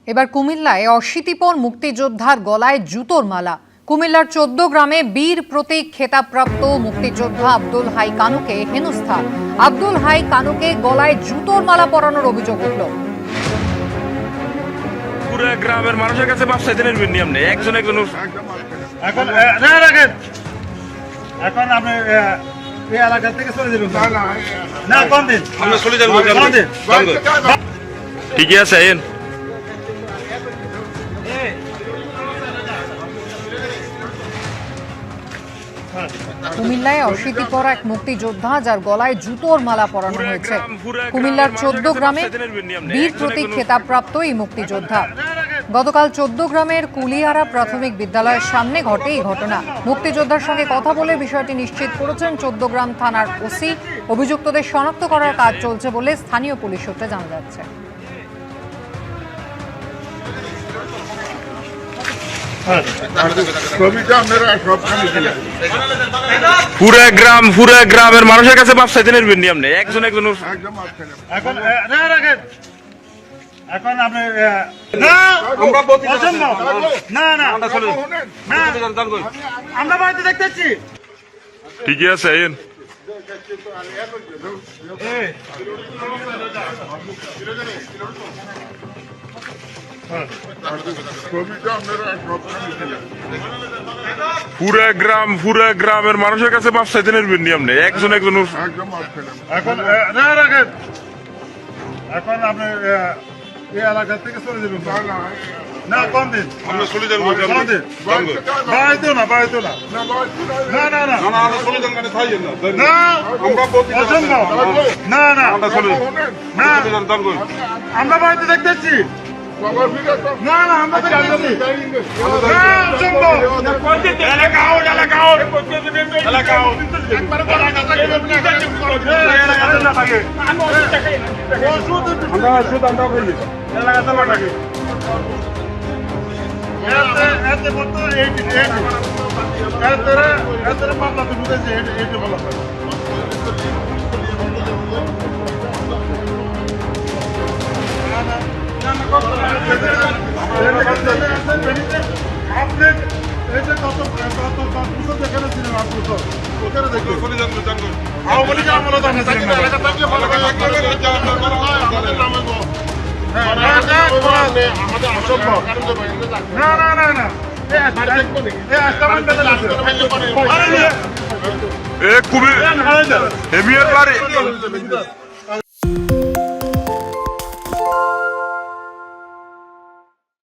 এবার কুমিল্লায় অশীতিপর মুক্তিযোদ্ধার গলায় জুতোর মালা। কুমিল্লার 14 গ্রামে বীর প্রতীক খেতাবপ্রাপ্ত মুক্তিযোদ্ধা আব্দুল হাই কানুকে হেনস্থা। আব্দুল হাই কানুকে গলায় জুতোর মালা পরানোর অভিযোগ উঠল। পুরো গ্রামের মানুষের কাছে ব্যবসা দিনের নিয়ম নেই, একজন এখন আপনি এই এলাকা থেকে চলে যাবেন না? কোন দিন আমরা চলে যাবো। ঠিকই আছে। কুমিল্লায় অশীতিপর এক মুক্তিযোদ্ধা যার গলায় জুতোর মালা পরানো হয়েছে। কুমিল্লার 14 গ্রামে বীর প্রতীক খেতাবপ্রাপ্ত এই মুক্তিযোদ্ধা। গতকাল 14 গ্রামের কুলিয়ারা প্রাথমিক বিদ্যালয়ের সামনে ঘটে এই ঘটনা। মুক্তিযোদ্ধার সঙ্গে কথা বলে বিষয়টি নিশ্চিত করেছেন 14 গ্রাম থানার ওসি। অভিযুক্তদের শনাক্ত করার কাজ চলছে বলে স্থানীয় পুলিশ সূত্রে জানা যাচ্ছে। পুরো গ্রামের মানুষের কাছে ব্যবসা দিনের নিয়ম নেই, একজন এখন আপনি আমরা বাড়িতে দেখতেছি। ঠিকই আছে। পুরো গ্রামের মানুষের কাছে ব্যবসা দিনের নিয়ম নেই, একজন এখন আপনি এই এলাকা থেকে চলে যাবেন না? কোন দিন আমরা চলে যাবো। বাড়িতেও না আমরা বাড়িতে দেখতেছি। মামলা তো ঢুকেছে, এটা বলা আপনি এই যে কত যেখানে ছিলেন ওখানে দেখুন আওয়ামী লীগের আমলে খুবই